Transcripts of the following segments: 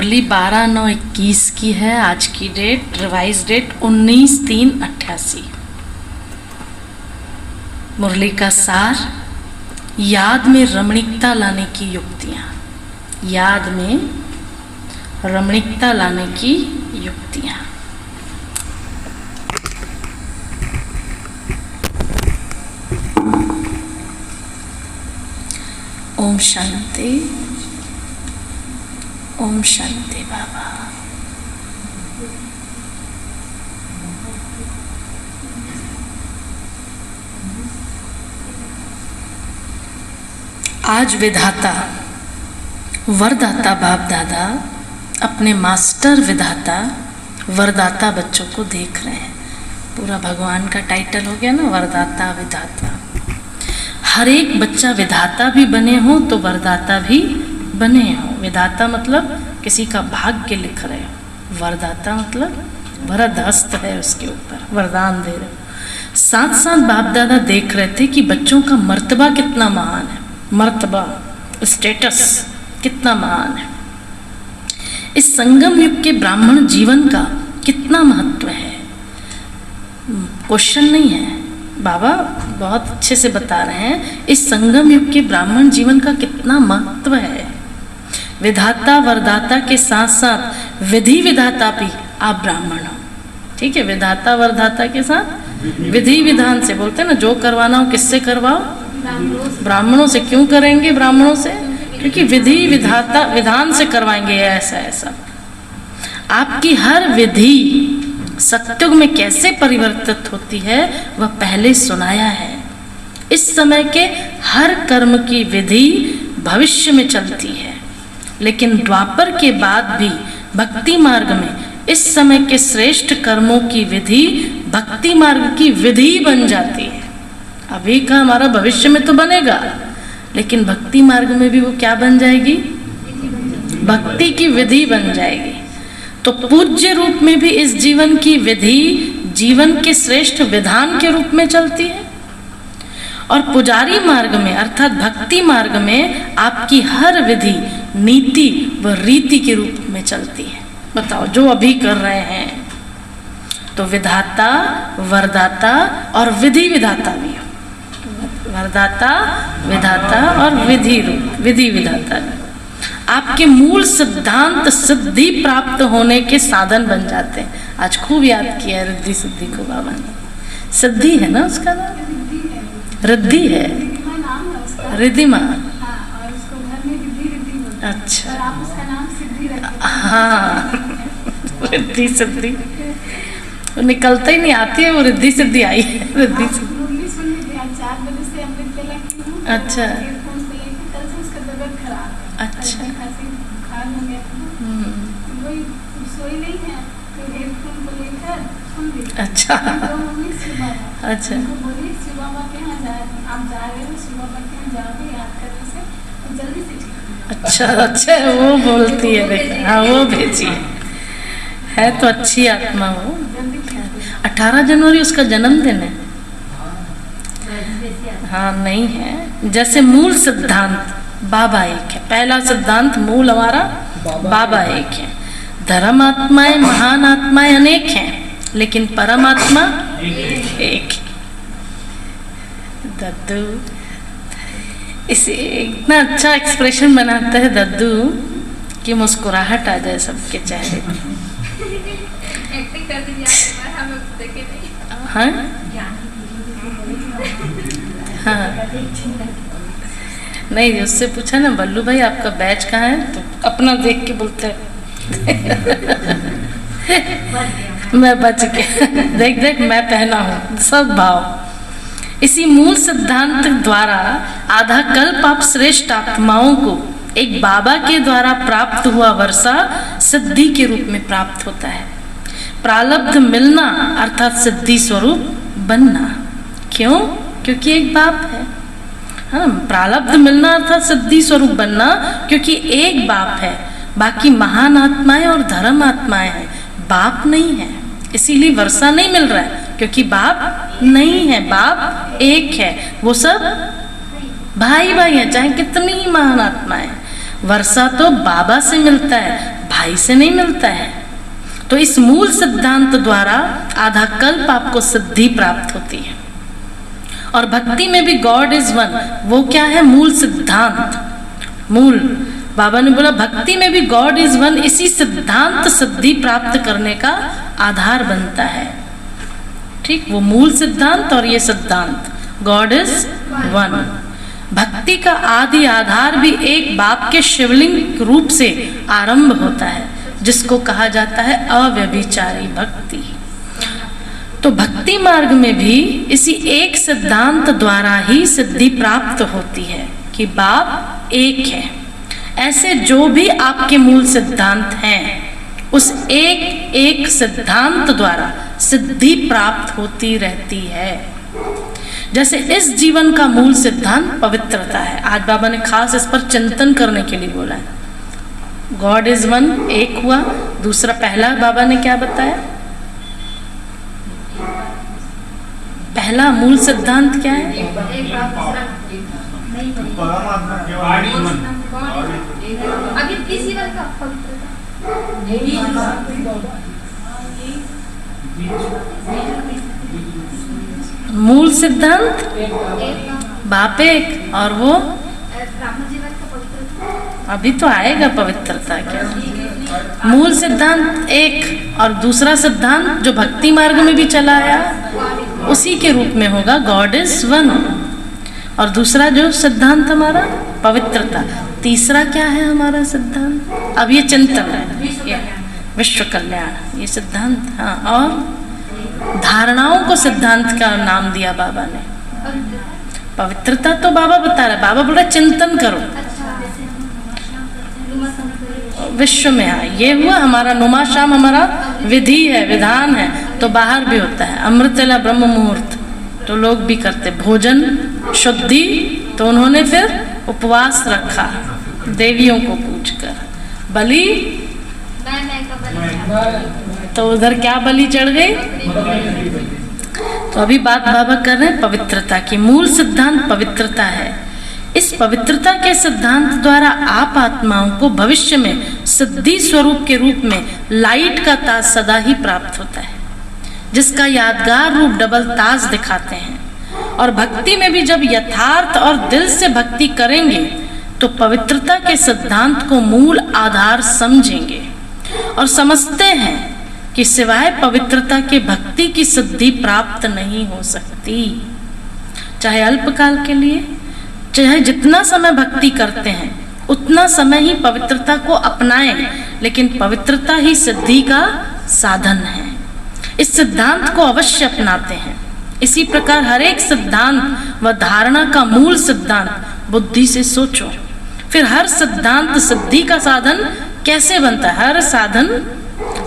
मुरली 12/9/21 की है। आज की डेट, रिवाइज डेट 19/3/88। मुरली का सार, याद में रमणीकता लाने की युक्तियाँ। याद में रमणीकता लाने की युक्तियाँ। ओम शांति, ओम शांति बाबा। आज विधाता, वरदाता बाप दादा अपने मास्टर विधाता, वरदाता बच्चों को देख रहे हैं। पूरा भगवान का टाइटल हो गया ना, वरदाता विधाता। हर एक बच्चा विधाता भी बने हो तो वरदाता भी बने हो। विधाता मतलब किसी का भाग्य लिख रहे हो, वरदाता मतलब वरद हस्त है उसके ऊपर, वरदान दे रहे हो। साथ साथ बाप दादा देख रहे थे कि बच्चों का मर्तबा कितना महान है, मर्तबा स्टेटस कितना महान है। इस संगम युग के ब्राह्मण जीवन का कितना महत्व है। क्वेश्चन नहीं है, बाबा बहुत अच्छे से बता रहे हैं इस संगम युग के ब्राह्मण जीवन का कितना महत्व है। विधाता वरदाता के साथ साथ विधि विधाता भी आप ब्राह्मण हो। ठीक है, विधाता वरदाता के साथ विधि विधान से, बोलते हैं ना जो करवाना हो किससे करवाओ, ब्राह्मणों से। क्यों करेंगे ब्राह्मणों से? क्योंकि विधि विधाता विधान से करवाएंगे। ऐसा ऐसा आपकी हर विधि सत्युग में कैसे परिवर्तित होती है वह पहले सुनाया है। इस समय के हर कर्म की विधि भविष्य में चलती है, लेकिन द्वापर के बाद भी भक्ति मार्ग में इस समय के श्रेष्ठ कर्मों की विधि भक्ति मार्ग की विधि बन जाती है। अभी का हमारा भविष्य में तो बनेगा, लेकिन भक्ति मार्ग में भी वो क्या बन जाएगी? भक्ति की विधि बन जाएगी। तो पूज्य रूप में भी इस जीवन की विधि जीवन के श्रेष्ठ विधान के रूप में चलती है, और पुजारी मार्ग में अर्थात भक्ति मार्ग में आपकी हर विधि नीति व रीति के रूप में चलती है। बताओ, जो अभी कर रहे हैं तो विधाता वरदाता और विधि विधाता भी हो। वरदाता विधाता और विधि विधाता भी आपके मूल सिद्धांत सिद्धि प्राप्त होने के साधन बन जाते हैं। आज खूब याद किया है रिद्धि सिद्धि को बाबा ने। सिद्धि है ना उसका नाम, रिद्धि है, रिद्धिमा। अच्छा, हाँ रिद्धि सिद्धि निकलता ही नहीं, आती है वो रिद्धि सिद्धि आई है। रिद्धि सिद्धि, अच्छा अच्छा। अच्छा अच्छा अच्छा अच्छा, वो बोलती है देखा। हाँ वो भेजी है तो अच्छी आत्मा वो। 18 जनवरी उसका जन्मदिन है। हाँ नहीं है, जैसे मूल सिद्धांत बाबा एक है। पहला सिद्धांत मूल हमारा बाबा एक है। धर्मात्माएं महान आत्माएं अनेक हैं, लेकिन परमात्मा एक है। दद्दू इसे इतना अच्छा एक्सप्रेशन बनाता है दद्दू कि मुस्कुराहट आ जाए सबके चेहरे पे। एक्टिंग कर दीजिए, हम देखे नहीं। हाँ हाँ, नहीं उससे पूछा ना बल्लू भाई आपका बैच कहाँ है, तो अपना देख के बोलते हैं मैं बच गया। देख देख मैं पहना हूँ, सब भाव। इसी मूल सिद्धांत द्वारा आधा कल्प आप श्रेष्ठ आत्माओं को एक बाबा के द्वारा प्राप्त हुआ वर्षा सिद्धि के रूप में प्राप्त होता है। प्रारब्ध मिलना अर्थात सिद्धि स्वरूप बनना। क्यों? क्योंकि एक बाप है। हाँ, प्रारब्ध मिलना अर्थात सिद्धि स्वरूप बनना, क्योंकि एक बाप है। बाकी महान आत्माएं और धर्म आत्माएं हैं, बाप नहीं है। इसीलिए वर्षा नहीं मिल रहा है, क्योंकि बाप नहीं है। बाप एक है, वो सब भाई भाई हैं, चाहे कितनी ही महान आत्माएं। वर्षा तो बाबा से मिलता है, भाई से नहीं मिलता है। तो इस मूल सिद्धांत द्वारा आधा कल्प आपको सिद्धि प्राप्त होती है। और भक्ति में भी गॉड इज वन, वो क्या है? मूल सिद्धांत। मूल बाबा ने बोला भक्ति में भी गॉड इज वन, इसी सिद्धांत सिद्धि प्राप्त करने का आधार बनता है। ठीक, वो मूल सिद्धांत और ये सिद्धांत गॉड इज वन। भक्ति का आदि आधार भी एक बाप के शिवलिंग रूप से आरंभ होता है, जिसको कहा जाता है अव्यभिचारी भक्ति। तो भक्ति मार्ग में भी इसी एक सिद्धांत द्वारा ही सिद्धि प्राप्त होती है कि बाप एक है। ऐसे जो भी आपके मूल सिद्धांत हैं, उस एक एक सिद्धांत द्वारा सिद्धि प्राप्त होती रहती है। जैसे इस जीवन का मूल सिद्धांत पवित्रता है। आज बाबा ने खास इस पर चिंतन करने के लिए बोला है। गॉड इज वन, एक हुआ। दूसरा, पहला बाबा ने क्या बताया? पहला मूल सिद्धांत क्या है? अभी तीसरी बार का मूल सिद्धांत बाप एक, और वो अभी तो आएगा पवित्रता क्या। मूल सिद्धांत एक और दूसरा सिद्धांत जो भक्ति मार्ग में भी चला आया, उसी के रूप में होगा गॉड इज वन। और दूसरा जो सिद्धांत हमारा पवित्रता। तीसरा क्या है हमारा सिद्धांत? अब ये चिंतन है, विश्व कल्याण, ये सिद्धांत। हाँ, और धारणाओं को सिद्धांत का नाम दिया बाबा ने। पवित्रता तो बाबा बता रहे, बाबा बोल रहे चिंतन करो विश्व में। हाँ, ये हुआ हमारा नुमा शाम, हमारा विधि है, विधान है। तो बाहर भी होता है अमृतला ब्रह्म मुहूर्त, तो लोग भी करते। भोजन शुद्धि, तो उन्होंने फिर उपवास रखा देवियों को पूजकर। बलि, तो उधर क्या बलि चढ़ गई। तो अभी बात बाबा कर रहे हैं पवित्रता की। मूल सिद्धांत पवित्रता है। इस पवित्रता के सिद्धांत द्वारा आप आत्माओं को भविष्य में सिद्धि स्वरूप के रूप में लाइट का ताज सदा ही प्राप्त होता है, जिसका यादगार रूप डबल ताज दिखाते हैं। और भक्ति में भी जब यथार्थ और दिल से भक्ति करेंगे तो पवित्रता के सिद्धांत को मूल आधार समझेंगे और समझते हैं कि सिवाय पवित्रता के भक्ति की सिद्धि प्राप्त नहीं हो सकती। चाहे अल्पकाल के लिए, चाहे जितना समय भक्ति करते हैं उतना समय ही पवित्रता को अपनाएं, लेकिन पवित्रता ही सिद्धि का साधन है। इस सिद्धांत को अवश्य अपनाते हैं। इसी प्रकार हर एक सिद्धांत व धारणा का मूल सिद्धांत बुद्धि से सोचो। फिर हर सिद्धांत सिद्धि का साधन कैसे बनता है?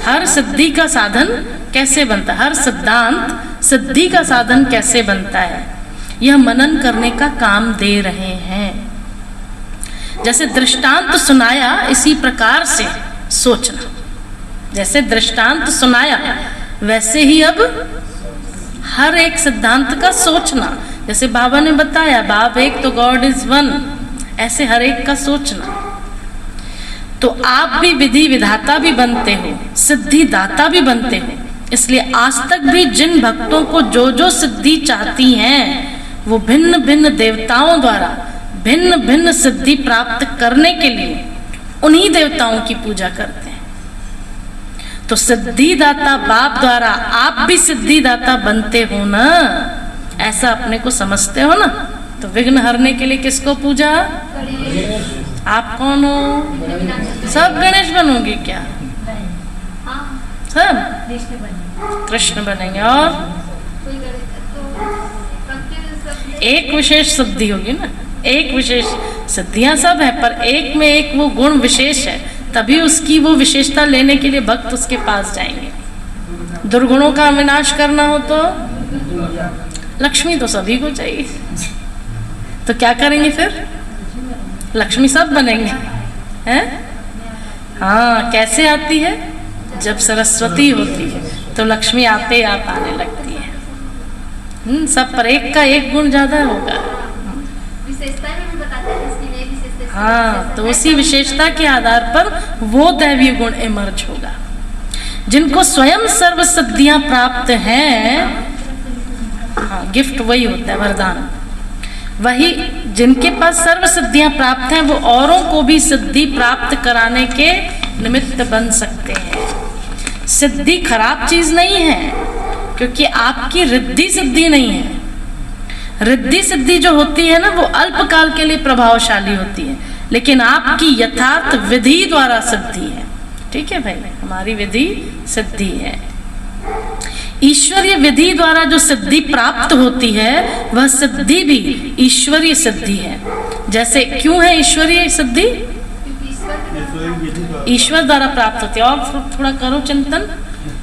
हर सिद्धि का साधन कैसे बनता है? हर सिद्धांत सिद्धि का साधन कैसे बनता है? यह मनन करने का काम दे रहे हैं। जैसे दृष्टांत सुनाया, इसी प्रकार से सोचना। जैसे दृष्टांत सुनाया, वैसे ही अब हर एक सिद्धांत का सोचना। जैसे बाबा ने बताया बाप एक तो गॉड इज वन, ऐसे हर एक का सोचना। तो आप भी विधि विधाता भी बनते हो, सिद्धि दाता भी बनते हो। इसलिए आज तक भी जिन भक्तों को जो जो सिद्धि चाहती हैं, वो भिन्न भिन्न देवताओं द्वारा भिन्न भिन्न सिद्धि प्राप्त करने के लिए उन्हीं देवताओं की पूजा करते हैं। तो सिद्धिदाता बाप द्वारा आप भी सिद्धिदाता बनते हो ना, ऐसा अपने को समझते हो ना। तो विघ्न हरने के लिए किसको पूजा? आप कौन हो? सब गणेश बनोगे क्या? सब कृष्ण बनेंगे। और एक विशेष सिद्धि होगी ना, एक विशेष सिद्धियां सब है, पर एक में एक वो गुण विशेष है, तभी उसकी वो विशेषता लेने के लिए भक्त उसके पास जाएंगे। दुर्गुणों का विनाश करना हो तो लक्ष्मी तो सभी को चाहिए, तो क्या करेंगे फिर? लक्ष्मी सब बनेंगे, हैं? हाँ, कैसे आती है? जब सरस्वती होती है तो लक्ष्मी आते आप आने लगती है। सब पर एक का एक गुण ज्यादा होगा। विशेषता में भी बताते हैं, इसकी नई विशेषता हाँ, तो उसी विशेषता के आधार पर वो दैवीय गुण इमर्ज होगा। जिनको स्वयं सर्व सिद्धियां प्राप्त हैं, हाँ, गिफ्ट वही होता है, वरदान वही, जिनके पास सर्व सिद्धियां प्राप्त हैं वो औरों को भी सिद्धि प्राप्त कराने के निमित्त बन सकते हैं। सिद्धि खराब चीज नहीं है, क्योंकि आपकी रिद्धि सिद्धि नहीं है। रिद्धि सिद्धि जो होती है ना, वो अल्पकाल के लिए प्रभावशाली होती है, लेकिन आपकी यथार्थ विधि द्वारा सिद्धि है। ठीक है भाई, हमारी विधि सिद्धि है। ईश्वरीय विधि द्वारा जो सिद्धि प्राप्त होती है वह सिद्धि भी ईश्वरीय सिद्धि है। जैसे क्यों है ईश्वरीय सिद्धि? ईश्वर द्वारा प्राप्त होती है। और थोड़ा करो चिंतन,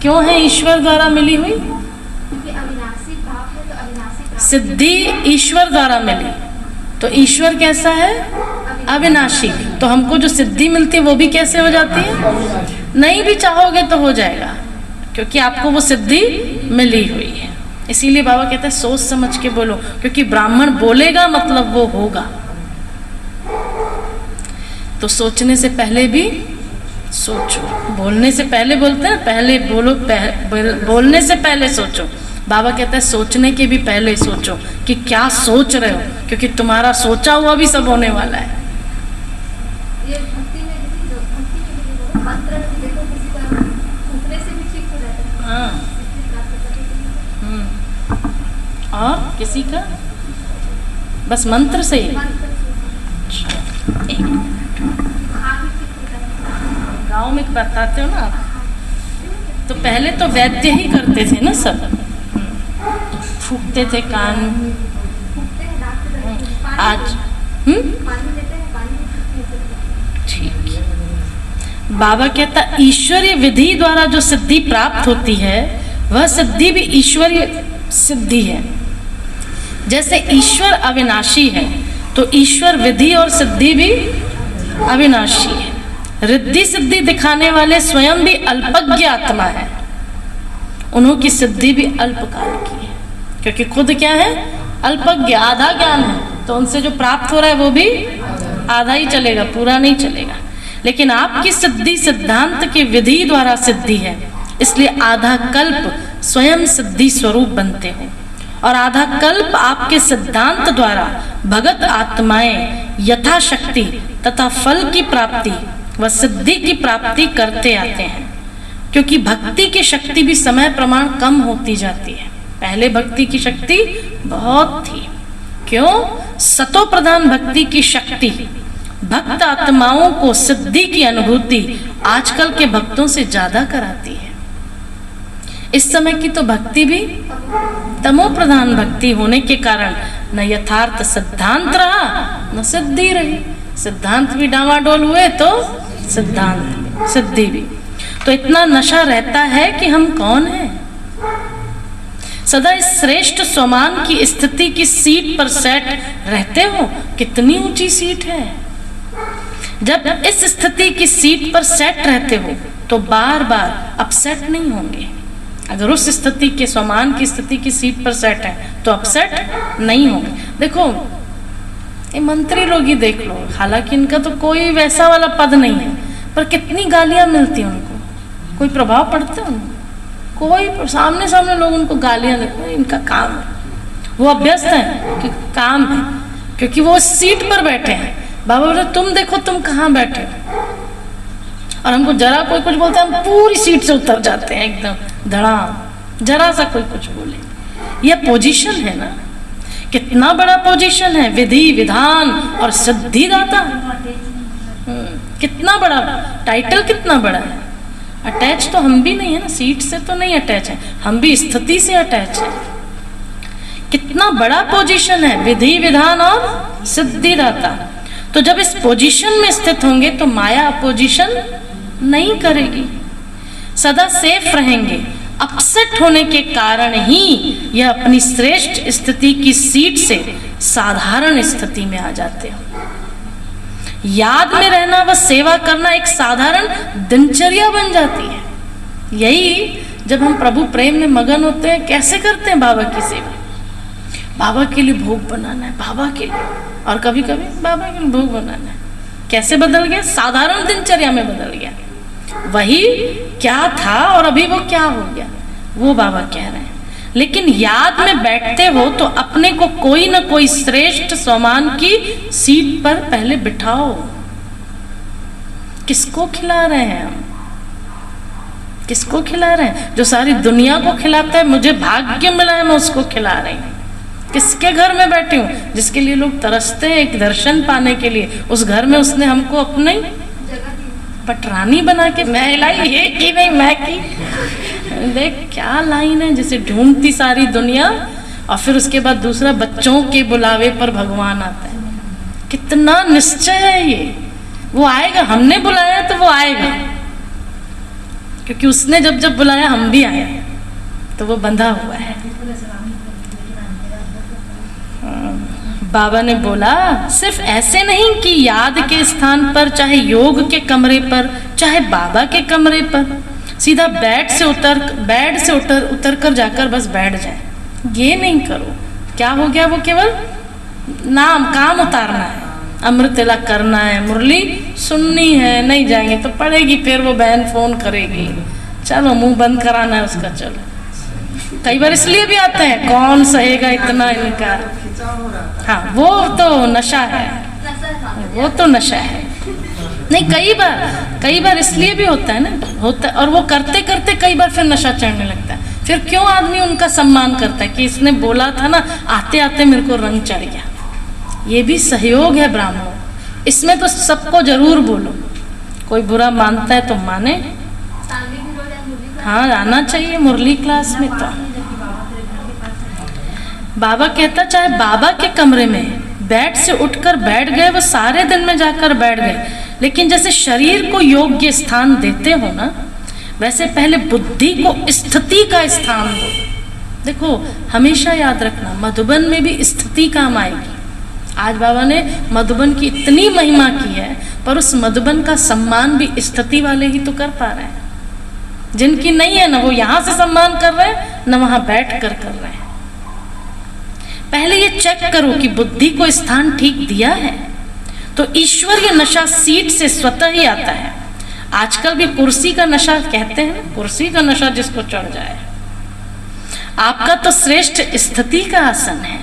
क्यों है ईश्वर द्वारा मिली हुई सिद्धि? ईश्वर द्वारा मिली, तो ईश्वर कैसा है? अविनाशी। तो हमको जो सिद्धि मिलती है वो भी कैसे हो जाती है? नहीं भी चाहोगे तो हो जाएगा, क्योंकि आपको वो सिद्धि मिली हुई है। इसीलिए बाबा कहते हैं सोच समझ के बोलो, क्योंकि ब्राह्मण बोलेगा मतलब वो होगा। तो सोचने से पहले भी सोचो, बोलने से पहले बोलते हैं पहले बोलो, बोलने से पहले सोचो। बाबा कहते हैं सोचने के भी पहले सोचो कि क्या सोच रहे हो, क्योंकि तुम्हारा सोचा हुआ भी सब होने वाला है। ये भक्ति में मंत्र में देखो, किसी का फूकने से भी ठीक हो जाता है। हाँ, और किसी का बस मंत्र से ही। गाँव में बताते हो ना आप, तो पहले तो वैद्य ही करते थे ना सब, फूकते थे कान। आज ठीक। बाबा कहता ईश्वरीय विधि द्वारा जो सिद्धि प्राप्त होती है वह सिद्धि भी ईश्वरीय सिद्धि है। जैसे ईश्वर अविनाशी है, तो ईश्वर विधि और सिद्धि भी अविनाशी है। रिद्धि सिद्धि दिखाने वाले स्वयं भी अल्पज्ञ आत्मा है, उन्हों की सिद्धि भी अल्पकाल की है, क्योंकि खुद क्या है? अल्पज्ञ, आधा ज्ञान है, तो उनसे जो प्राप्त हो रहा है वो भी आधा ही चलेगा, पूरा नहीं चलेगा। लेकिन आपकी सिद्धि सिद्धांत की विधि द्वारा सिद्धि है, इसलिए आधा कल्प स्वयं सिद्धि स्वरूप बनते हो, और आधा कल्प आपके सिद्धांत द्वारा भगत आत्माएं यथाशक्ति तथा फल की प्राप्ति व सिद्धि की प्राप्ति करते आते हैं। क्योंकि भक्ति की शक्ति भी समय प्रमाण कम होती जाती है। पहले भक्ति की शक्ति बहुत थी, क्यों? सतो प्रधान भक्ति की शक्ति भक्त आत्माओं को सिद्धि की अनुभूति आजकल के भक्तों से ज्यादा कराती है। इस समय की तो भक्ति भी तमो प्रधान भक्ति होने के कारण न यथार्थ सिद्धांत रहा न सिद्धि रही। सिद्धांत भी डामाडोल हुए तो सिद्धांत सिद्धि भी। तो इतना नशा रहता है कि हम कौन हैं। सदा इस श्रेष्ठ स्वमान की स्थिति की सीट पर सेट रहते हो। कितनी ऊंची सीट है। जब इस स्थिति की सीट पर सेट रहते हो तो बार बार अपसेट नहीं होंगे। अगर उस स्थिति के स्वमान की स्थिति की सीट पर सेट है तो अपसेट नहीं होंगे। देखो ये मंत्री लोग ही देख लो, हालांकि इनका तो कोई वैसा वाला पद नहीं है, पर कितनी गालियां मिलती हैं उनको। कोई प्रभाव पड़ता है उनको? कोई सामने सामने लोग उनको गालियां देते हैं। इनका काम है, वो अभ्यस्त है कि काम है, क्योंकि वो सीट पर बैठे हैं। बाबा बोले तुम देखो तुम कहाँ बैठे हो, और हमको जरा कोई कुछ बोलता है हम पूरी सीट से उतर जाते हैं एकदम धड़ाम। जरा सा कोई कुछ बोले, यह पोजीशन है ना, कितना बड़ा पोजीशन है। विधि विधान और सिद्धिदाता, कितना बड़ा टाइटल, कितना बड़ा है। अटैच तो हम भी नहीं है ना, सीट से तो नहीं अटैच है, हम भी स्थिति से अटैच है। कितना बड़ा पोजीशन है, विधि विधान और सिद्धिदाता। तो जब इस पोजीशन में स्थित होंगे तो माया अपोजिशन नहीं करेगी, सदा सेफ रहेंगे। अपसेट होने के कारण ही यह अपनी श्रेष्ठ स्थिति की सीट से साधारण स्थिति में आ जाते हो। याद में रहना व सेवा करना एक साधारण दिनचर्या बन जाती है। यही जब हम प्रभु प्रेम में मगन होते हैं, कैसे करते हैं बाबा की सेवा। बाबा के लिए भोग बनाना है, बाबा के लिए, और कभी कभी बाबा के लिए भोग बनाना है। कैसे बदल गया? साधारण दिनचर्या में बदल गया। वही क्या था और अभी वो क्या हो गया, वो बाबा कह रहे हैं। लेकिन याद में बैठते हो तो अपने को कोई ना कोई श्रेष्ठ सम्मान की सीट पर पहले बिठाओ। किसको खिला रहे हैं हम? किसको खिला रहे हैं? जो सारी दुनिया को खिलाता है, मुझे भाग्य मिला है मैं उसको खिला रही हूँ। किसके घर में बैठी हूँ? जिसके लिए लोग तरसते हैं एक दर्शन पाने के लिए, उस घर में उसने हमको अपनी पटरानी बना के मैं लाई, ये की नहीं मैं की। देख क्या लाइन है, जिसे ढूंढती सारी दुनिया। और फिर उसके बाद दूसरा, बच्चों के बुलावे पर भगवान आता है। कितना निश्चय है ये, वो आएगा, हमने बुलाया तो वो आएगा, क्योंकि उसने जब जब बुलाया हम भी आए, तो वो बंधा हुआ है। बाबा ने बोला सिर्फ ऐसे नहीं कि याद के स्थान पर, चाहे योग के कमरे पर, चाहे बाबा के कमरे पर, सीधा बेड से उतर कर जाकर बस बैठ जाए, ये नहीं करो। क्या हो गया? वो केवल नाम काम उतारना है, अमृत वेला करना है, मुरली सुननी है, नहीं जाएंगे तो पड़ेगी, फिर वो बहन फोन करेगी, चलो मुंह बंद कराना है उसका। चलो कई बार इसलिए भी आते हैं, कौन सहेगा इतना इनका। हाँ वो तो नशा है, वो तो नशा है। नहीं कई बार इसलिए भी होता है ना, होता है, और वो करते करते कई बार फिर नशा चढ़ने लगता है। फिर क्यों आदमी उनका सम्मान करता है कि इसने बोला था ना, आते आते मेरे को रंग चढ़ गया। ये भी सहयोग है ब्राह्मणों, इसमें तो सबको जरूर बोलो। कोई बुरा मानता है तो माने, हाँ आना चाहिए मुरली क्लास में। तो बाबा कहता चाहे बाबा के कमरे में बेड से उठकर बैठ गए, वो सारे दिन में जाकर बैठ गए, लेकिन जैसे शरीर को योग्य स्थान देते हो ना, वैसे पहले बुद्धि को स्थिति का स्थान दो। देखो हमेशा याद रखना, मधुबन में भी स्थिति काम आएगी। आज बाबा ने मधुबन की इतनी महिमा की है, पर उस मधुबन का सम्मान भी स्थिति वाले ही तो कर पा रहे हैं। जिनकी नहीं है ना, वो यहाँ से सम्मान कर रहे हैं, न वहाँ बैठ कर रहे हैं। पहले ये चेक करो कि बुद्धि को स्थान ठीक दिया है, तो ईश्वरीय नशा सीट से स्वतः ही आता है। आजकल भी कुर्सी का नशा कहते हैं, कुर्सी का नशा जिसको चढ़ जाए। आपका तो श्रेष्ठ स्थिति का आसन है।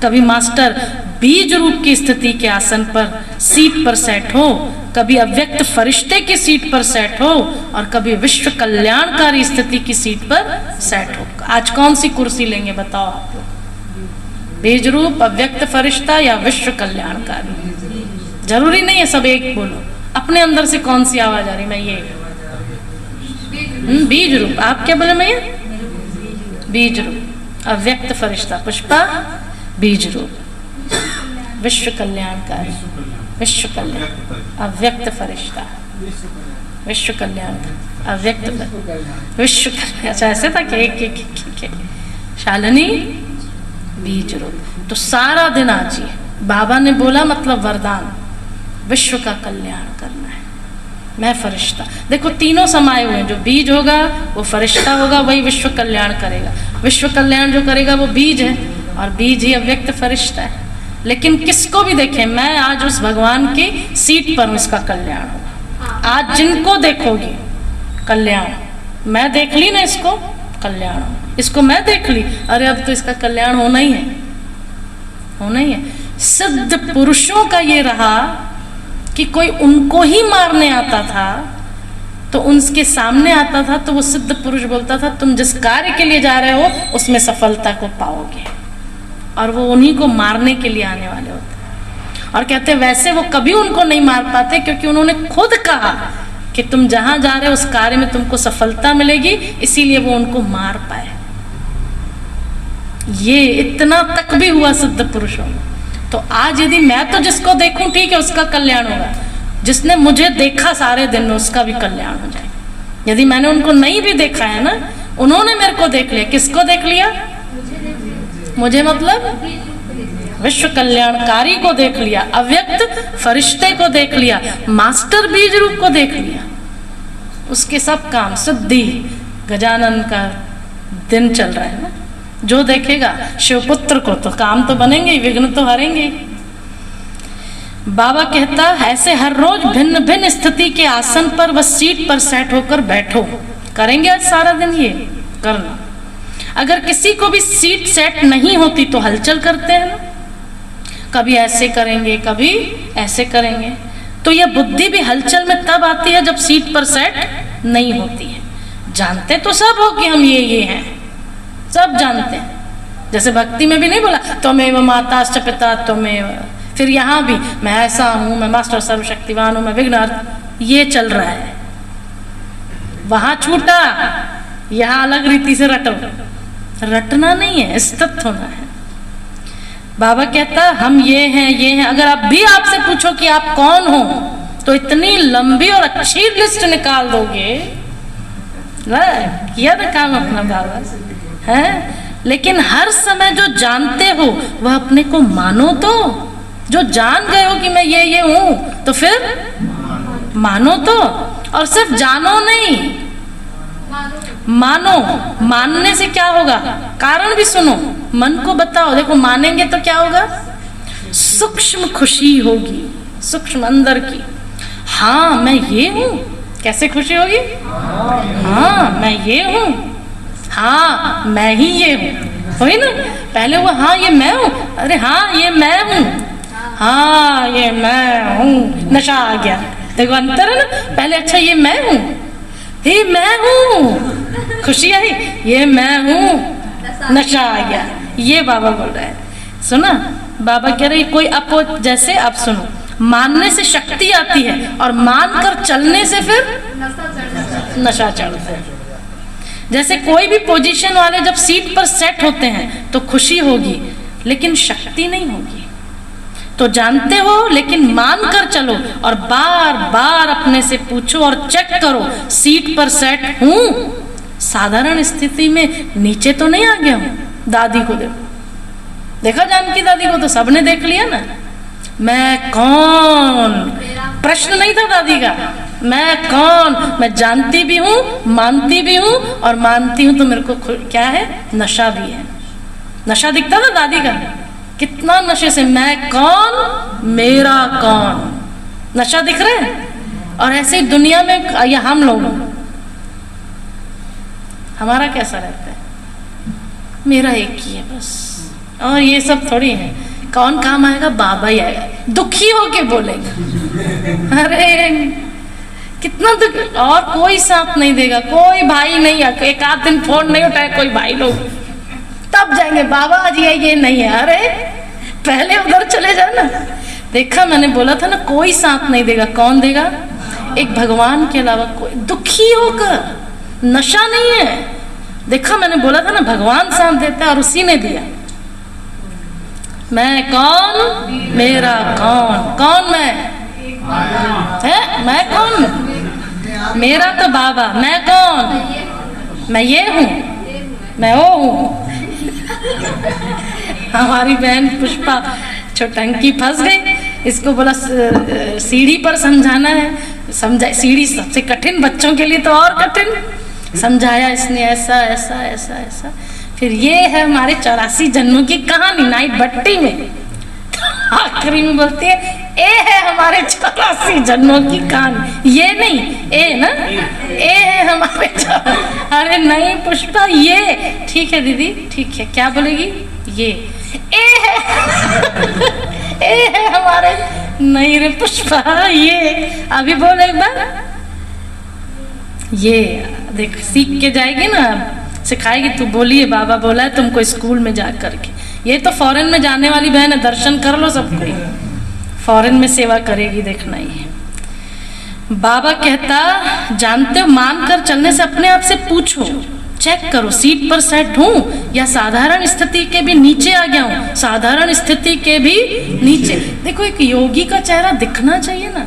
कभी मास्टर बीज रूप की स्थिति के आसन पर सीट पर सेट हो, कभी अव्यक्त फरिश्ते की सीट पर सेट हो, और कभी विश्व कल्याणकारी स्थिति की सीट पर सेट हो। आज कौन सी कुर्सी लेंगे बताओ आप लोग? बीज रूप, अव्यक्त फरिश्ता या विश्व कल्याणकारी? जरूरी नहीं है सब एक बोलो, अपने अंदर से कौन सी आवाज आ रही? मैं ये बीज रूप। आप क्या बोले? मैं बीज रूप, अव्यक्त फरिश्ता पुष्पा, बीज रूप, विश्व कल्याणकारी, विश्व कल्याण, अव्यक्त फरिश्ता, विश्व कल्याण, अव्यक्त विश्व कल्याण। अच्छा ऐसे था कि एक शालिनी बीज रूप। तो सारा दिन आज ही बाबा ने बोला, मतलब वरदान, विश्व का कल्याण करना है। मैं फरिश्ता, देखो तीनों समाये हुए हैं। जो बीज होगा वो फरिश्ता होगा, वही विश्व कल्याण करेगा। विश्व कल्याण जो करेगा वो बीज है, और बीज ही अव्यक्त फरिश्ता है। लेकिन किसको भी देखें, मैं आज उस भगवान की सीट पर हूँ, इसका कल्याण होगा। आज जिनको देखोगे कल्याण, मैं देख ली ना इसको, कल्याण, इसको मैं देख ली, अरे अब तो इसका कल्याण होना ही है, होना ही है। सिद्ध पुरुषों का ये रहा कि कोई उनको ही मारने आता था तो उनके सामने आता था, तो वो सिद्ध पुरुष बोलता था तुम जिस कार्य के लिए जा रहे हो उसमें सफलता को पाओगे, और वो उन्हीं को मारने के लिए आने वाले होते। और कहते वैसे वो कभी उनको नहीं मार पाते, क्योंकि उन्होंने खुद कहा कि तुम जहां जा रहे हो उस कार्य में तुमको सफलता मिलेगी, इसीलिए वो उनको मार पाए। ये इतना तक भी हुआ सिद्ध पुरुषों में। तो आज यदि मैं तो जिसको देखूं ठीक है, उसका कल्याण होगा, जिसने मुझे देखा सारे दिन में उसका भी कल्याण हो जाए। यदि मैंने उनको नहीं भी देखा है ना, उन्होंने मेरे को देख लिया। किसको देख लिया? मुझे मतलब विश्व कल्याणकारी को देख लिया, अव्यक्त फरिश्ते को देख लिया, मास्टर बीज रूप को देख लिया। उसके सब काम सिद्धि, गजानन का दिन चल रहा है ना, जो देखेगा शिवपुत्र को तो काम तो बनेंगे ही, विघ्न तो हरेंगे। बाबा कहता ऐसे हर रोज भिन्न भिन्न स्थिति के आसन पर व सीट पर सेट होकर बैठो। करेंगे आज सारा दिन ये करना। अगर किसी को भी सीट सेट नहीं होती तो हलचल करते हैं ना, कभी ऐसे करेंगे कभी ऐसे करेंगे। तो यह बुद्धि भी हलचल में तब आती है जब सीट पर सेट नहीं होती है। जानते तो सब हो कि हम ये हैं, सब जानते हैं। जैसे भक्ति में भी नहीं बोला त्वमेव माताश्च पिता त्वमेव, फिर यहाँ भी मैं ऐसा हूँ, मैं मास्टर सर्वशक्तिवान हूँ, मैं विघ्नहर्ता, ये चल रहा है। वहां छूटा, यहाँ अलग रीति से रटो। रटना नहीं है, स्थित होना है। बाबा कहता हम ये हैं। अगर अब भी आपसे पूछो कि आप कौन हो तो इतनी लंबी और अच्छी लिस्ट निकाल दोगे। किया ना काम अपना बाबा है। लेकिन हर समय जो जानते हो वह अपने को मानो। तो जो जान गए हो कि मैं ये हूं तो फिर मानो। तो और सिर्फ जानो नहीं, मानो। मानने से क्या होगा, कारण भी सुनो, मन को बताओ। देखो मानेंगे तो क्या होगा, सूक्ष्म खुशी होगी, सूक्ष्म अंदर की। हाँ मैं ये हूं। कैसे खुशी होगी, हाँ मैं ये हूं, हाँ मैं ही ये हूं। हुई ना, पहले वो हाँ ये मैं हूं, अरे हाँ ये मैं हूं, हाँ ये मैं हूं, नशा आ गया। देखो अंतर है ना, पहले अच्छा ये मैं हूं, ये मैं हूं, खुशी आई, ये मैं हूं, नशा आ गया। ये बाबा बोल रहे हैं। सुना, बाबा कह रहे कोई अपोज, जैसे आप सुनो, मानने से शक्ति आती है और मानकर चलने से फिर नशा चढ़ता है। जैसे कोई भी पोजीशन वाले जब सीट पर सेट होते हैं तो खुशी होगी लेकिन शक्ति नहीं होगी। तो जानते हो लेकिन मान कर चलो और बार बार अपने से पूछो और चेक करो, सीट पर सेट हूं, साधारण स्थिति में नीचे तो नहीं आ गया हूं। दादी को देखा, जानकी दादी को तो सबने देख लिया ना। मैं कौन, प्रश्न नहीं था दादी का, मैं कौन, मैं जानती भी हूं, मानती भी हूं, और मानती हूं तो मेरे को क्या है, नशा भी है। नशा दिखता था दादी का, कितना नशे से मैं कौन, मेरा कौन, नशा दिख रहा है। और ऐसे ही दुनिया में या हम लोग, हमारा कैसा रहता है, मेरा एक ही है बस, और ये सब थोड़ी है। कौन काम आएगा, बाबा ही आएगा, दुखी होके बोलेगा। अरे कितना दुख, और कोई साथ नहीं देगा, कोई भाई नहीं, एक आध दिन फोन नहीं उठाए कोई भाई लोग, तब जाएंगे बाबा आज ये नहीं है। अरे पहले उधर चले जाओ ना। देखा, मैंने बोला था ना, कोई साथ नहीं देगा। कौन देगा, एक भगवान के अलावा कोई। दुखी होकर, नशा नहीं है। देखा, मैंने बोला था ना, भगवान साथ देता है और उसी ने दिया। मैं कौन, मेरा कौन, कौन मैं है, मैं कौन, मेरा तो बाबा, मैं कौन, मैं ये हूं, मैं वो हूं। हमारी बहन पुष्पा छोटंकी फंस गई, इसको बोला सीढ़ी पर समझाना है, समझा, सीढ़ी सबसे कठिन, बच्चों के लिए तो और कठिन। समझाया इसने, ऐसा ऐसा ऐसा ऐसा। फिर ये है हमारे 84 जन्मों की कहानी, नाइट भट्टी में आखिरी में बोलती है, ए है हमारे 84 जन्मों की कहानी। ये नहीं, ए ना, ए है हमारे। अरे नहीं पुष्पा, ये ठीक है दीदी, ठीक है, क्या बोलेगी, ये ए है। ए है हमारे, नहीं रे पुष्पा, ये अभी बोले एक बार, ये देख सीख के जाएगी ना, सिखाएगी, तू बोलिए बाबा बोला है तुमको स्कूल में जा करके। ये तो फॉरेन में जाने वाली बहन है, दर्शन कर लो सबको, फॉरेन में सेवा करेगी, देखना ही है। बाबा कहता, जानते हो, मान कर चलने से अपने आप से पूछो, चेक करो, सीट पर सेट हूं या साधारण स्थिति के भी नीचे आ गया हूं, साधारण स्थिति के भी नीचे। देखो, एक योगी का चेहरा दिखना चाहिए ना।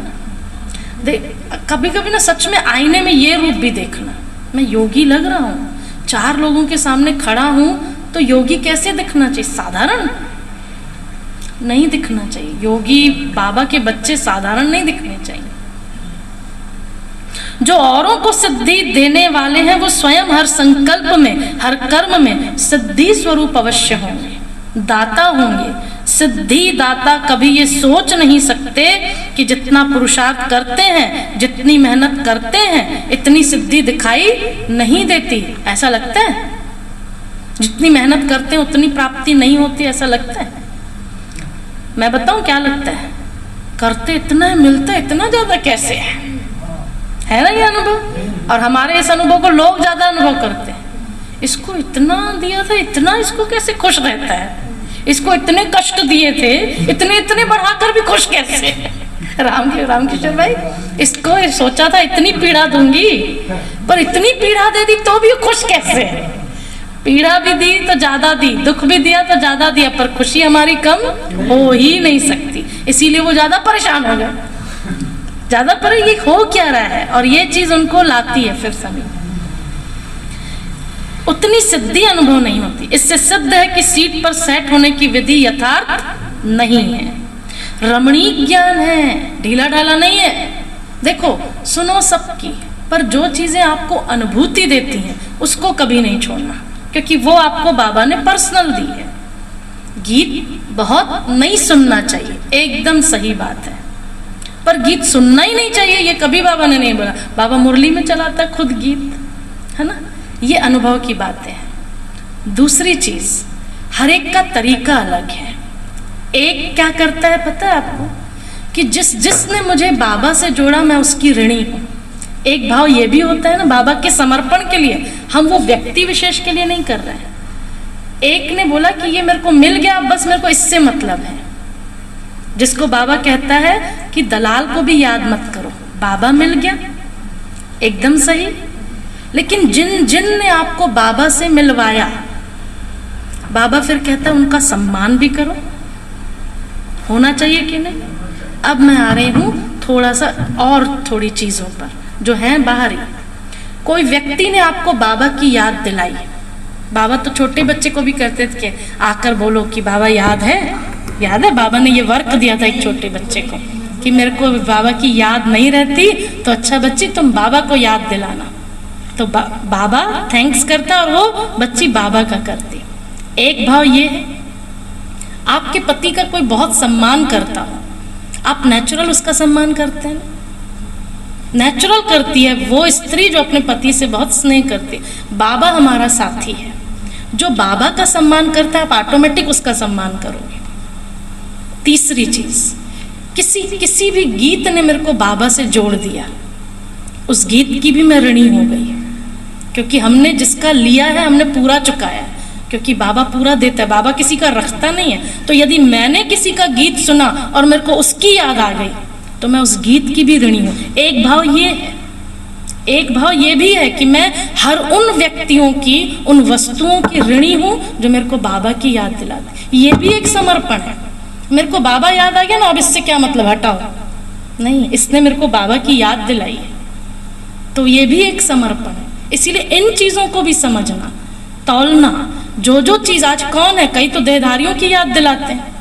कभी कभी ना सच में आईने में ये रूप भी देखना, मैं योगी लग रहा हूँ, 4 लोगों के सामने खड़ा हूं, तो योगी कैसे दिखना चाहिए, साधारण नहीं दिखना चाहिए। योगी बाबा के बच्चे साधारण नहीं दिखने चाहिए। जो औरों को सिद्धि देने वाले हैं वो स्वयं हर संकल्प में, हर कर्म में सिद्धि स्वरूप अवश्य होंगे, दाता होंगे, सिद्धि दाता कभी ये सोच नहीं सकते कि जितना पुरुषार्थ करते हैं, जितनी मेहनत करते हैं, इतनी सिद्धि दिखाई नहीं देती। ऐसा लगता है जितनी मेहनत करते हैं उतनी प्राप्ति नहीं होती, ऐसा लगता है। मैं बताऊं क्या लगता है, करते इतना है, मिलता इतना ज्यादा कैसे है ना ये अनुभव। और हमारे इस अनुभव को लोग ज्यादा अनुभव करते हैं। इसको इतना दिया था, इतना इसको कैसे खुश रहता है, इसको इतने कष्ट दिए थे, इतने इतने बढ़ाकर भी खुश कैसे। रामकिशोर भाई, इसको सोचा था इतनी पीड़ा दूंगी, पर इतनी पीड़ा दे दी तो भी खुश कैसे। पीड़ा भी दी तो ज्यादा दी, दुख भी दिया तो ज्यादा दिया, पर खुशी हमारी कम हो ही नहीं सकती। इसीलिए वो ज्यादा परेशान हो गए, ज्यादा पर ये हो क्या रहा है, और ये चीज उनको लाती है फिर सभी। उतनी सिद्धि अनुभव नहीं होती। इससे सिद्ध है कि सीट पर सेट होने की विधि यथार्थ नहीं है, रमणीक ज्ञान है, ढीला ढाला नहीं है। देखो सुनो सबकी, पर जो चीजें आपको अनुभूति देती हैं उसको कभी नहीं छोड़ना, क्योंकि वो आपको बाबा ने पर्सनल दी है। गीत बहुत नहीं सुनना चाहिए, एकदम सही बात है, पर गीत सुनना ही नहीं चाहिए ये कभी बाबा ने नहीं बोला। बाबा मुरली में चलाता खुद गीत, है ना। ये अनुभव की बातें हैं। दूसरी चीज, हर एक का तरीका अलग है। एक क्या करता है पता है आपको, कि जिसने मुझे बाबा से जोड़ा मैं उसकी ऋणी हूं। एक भाव ये भी होता है ना, बाबा के समर्पण के लिए, हम वो व्यक्ति विशेष के लिए नहीं कर रहे हैं। एक ने बोला कि ये मेरे को मिल गया, बस मेरे को इससे मतलब है। जिसको बाबा कहता है कि दलाल को भी याद मत करो, बाबा मिल गया, एकदम सही। लेकिन जिन ने आपको बाबा से मिलवाया, बाबा फिर कहता है उनका सम्मान भी करो। होना चाहिए कि नहीं। अब मैं आ रही हूं थोड़ा सा और थोड़ी चीजों पर जो है बाहरी। कोई व्यक्ति ने आपको बाबा की याद दिलाई, बाबा तो छोटे बच्चे को भी करते थे, आकर बोलो कि बाबा याद है, याद है। बाबा ने ये वर्क दिया था एक छोटे बच्चे को कि मेरे को बाबा की याद नहीं रहती, तो अच्छा बच्ची तुम बाबा को याद दिलाना। तो बाबा थैंक्स करता और वो बच्ची बाबा का करती। एक भाव ये है, आपके पति का कोई बहुत सम्मान करता हो, आप नेचुरल उसका सम्मान करते हैं, नेचुरल करती है वो स्त्री जो अपने पति से बहुत स्नेह करती है। बाबा हमारा साथी है, जो बाबा का सम्मान करता है आप ऑटोमेटिक उसका सम्मान करोगे। तीसरी चीज, किसी भी गीत ने मेरे को बाबा से जोड़ दिया, उस गीत की भी मैं ऋणी हो गई, क्योंकि हमने जिसका लिया है हमने पूरा चुकाया है। क्योंकि बाबा पूरा देता है, बाबा किसी का रखता नहीं है। तो यदि मैंने किसी का गीत सुना और मेरे को उसकी याद आ गई तो मैं उस गीत की भी ऋणी हूं। एक भाव ये है, एक भाव ये भी है कि मैं हर उन व्यक्तियों की, उन वस्तुओं की ऋणी हूं जो मेरे को बाबा की याद दिलाती। ये भी एक समर्पण है। मेरे को बाबा याद आ गया ना, अब इससे क्या मतलब, हटाओ नहीं, इसने मेरे को बाबा की याद दिलाई है, तो ये भी एक समर्पण है। इसीलिए इन चीजों को भी समझना, तौलना। जो चीज आज कौन है, कई तो देहधारियों की याद दिलाते हैं,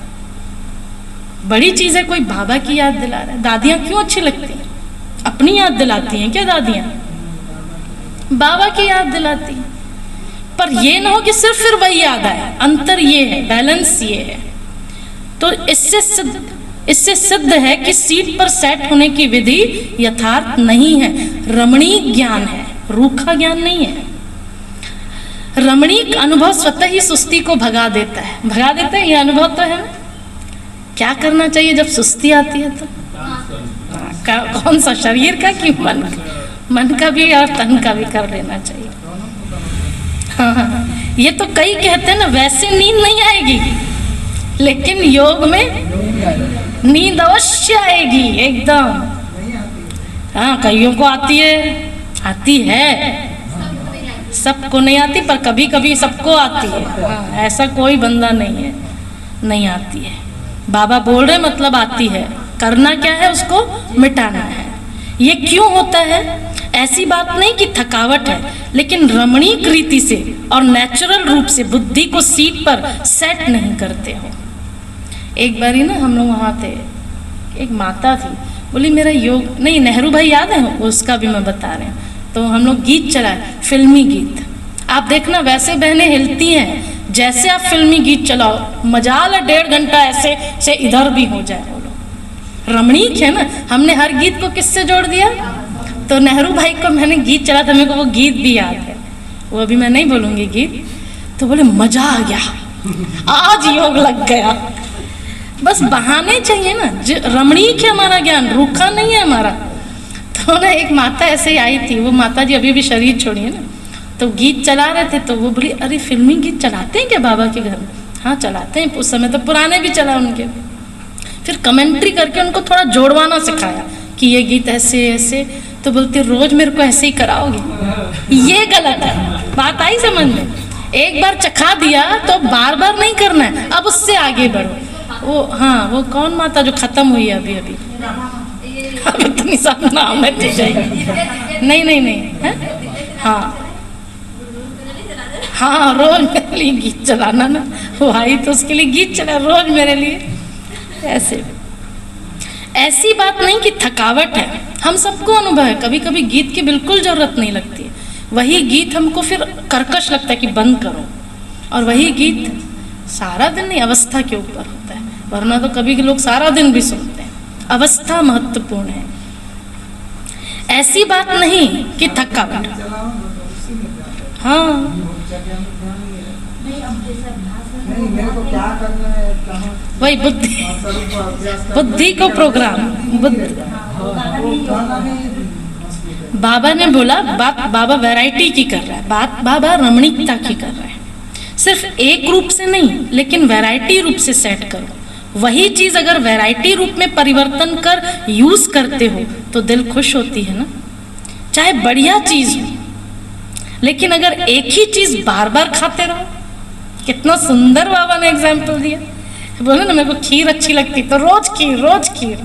बड़ी चीज है कोई बाबा की याद दिला रहा है। दादियां क्यों अच्छी लगती हैं, अपनी याद दिलाती हैं क्या दादियां, बाबा की याद दिलाती हैं। पर ये ना हो कि सिर्फ फिर वही याद आए, अंतर ये है, बैलेंस ये है। तो इससे सिद्ध है कि सीट पर सेट होने की विधि यथार्थ नहीं है, रमणीक ज्ञान है, रूखा ज्ञान नहीं है। रमणीक अनुभव स्वतः ही सुस्ती को भगा देता है, भगा देता है, ये अनुभव तो है ना। क्या करना चाहिए जब सुस्ती आती है तो कौन सा, शरीर का कि मन का भी और तन का भी कर लेना चाहिए। हाँ, ये तो कई कहते हैं ना वैसे नींद नहीं आएगी, लेकिन योग में नींद अवश्य आएगी एकदम। हाँ, कईयों को आती है, सबको नहीं आती, पर कभी कभी सबको आती है। हाँ, ऐसा कोई बंदा नहीं है नहीं आती है। बाबा बोल रहे मतलब आती है, करना क्या है, उसको मिटाना है। ये क्यों होता है, ऐसी बात नहीं कि थकावट है, लेकिन रमणीक रीति से और नेचुरल रूप से बुद्धि को सीट पर सेट नहीं करते हो। एक बारी ना हम लोग वहाँ थे, एक माता थी, बोली मेरा योग नहीं, नेहरू भाई याद है, उसका भी मैं बता रहे हैं। तो हम लोग गीत चलाए, फिल्मी गीत, आप देखना वैसे बहनें हिलती हैं जैसे आप फिल्मी गीत चलाओ, मजाल है 1.5 घंटा ऐसे से इधर भी हो जाए वो लोग। रमणीक है ना। हमने हर गीत को किससे जोड़ दिया? तो नेहरू भाई को मैंने गीत चला था, मेरे को वो गीत भी याद है, वो अभी मैं नहीं बोलूँगी गीत। तो बोले मजा आ गया, आज योग लग गया। बस बहाने चाहिए ना। रमणीक है हमारा ज्ञान, रूखा नहीं है हमारा। तो ना एक माता ऐसे ही आई थी, वो माता जी अभी भी शरीर छोड़ी है ना, तो गीत चला रहे थे, तो वो बोली अरे फिल्मी गीत चलाते हैं क्या बाबा के घर में? हाँ चलाते हैं, उस समय तो पुराने भी चला उनके। फिर कमेंट्री करके उनको थोड़ा जोड़वाना सिखाया कि ये गीत ऐसे ऐसे। तो बोलते रोज मेरे को ऐसे ही कराओगे, ये गलत है। बात आई समझ में? एक बार चखा दिया तो बार बार नहीं करना है, अब उससे आगे बढ़ो। वो हाँ, वो कौन माता जो खत्म हुई है अभी अभी? अब इतनी सब नाम है नहीं नहीं नहीं है? हाँ हाँ, रोज मेरे लिए गीत चलाना ना, वो आई तो उसके लिए गीत चला रोज मेरे लिए। ऐसी बात नहीं कि थकावट है, हम सबको अनुभव है। कभी कभी गीत की बिल्कुल जरूरत नहीं लगती है, वही गीत हमको फिर कर्कश लगता है कि बंद करो। और वही गीत सारा दिन नहीं, अवस्था के ऊपर होता है, वरना तो कभी लोग सारा दिन भी सुनते हैं। अवस्था महत्वपूर्ण है। ऐसी बात नहीं कि थकावट। हाँ वही बुद्धि को प्रोग्राम बाबा ने बोला। बात बाबा वैरायटी की कर रहा है, बात बाबा रमणीकता की कर रहा है। सिर्फ एक रूप से नहीं, लेकिन वैरायटी रूप से सेट करो। वही चीज अगर वैरायटी रूप में परिवर्तन कर यूज करते हो तो दिल खुश होती है ना, चाहे बढ़िया चीज हो। लेकिन अगर एक ही चीज बार बार खाते रहो, कितना सुंदर बाबा ने एग्जाम्पल दिया। बोले ना मेरे को खीर अच्छी लगती, तो रोज खीर रोज खीर।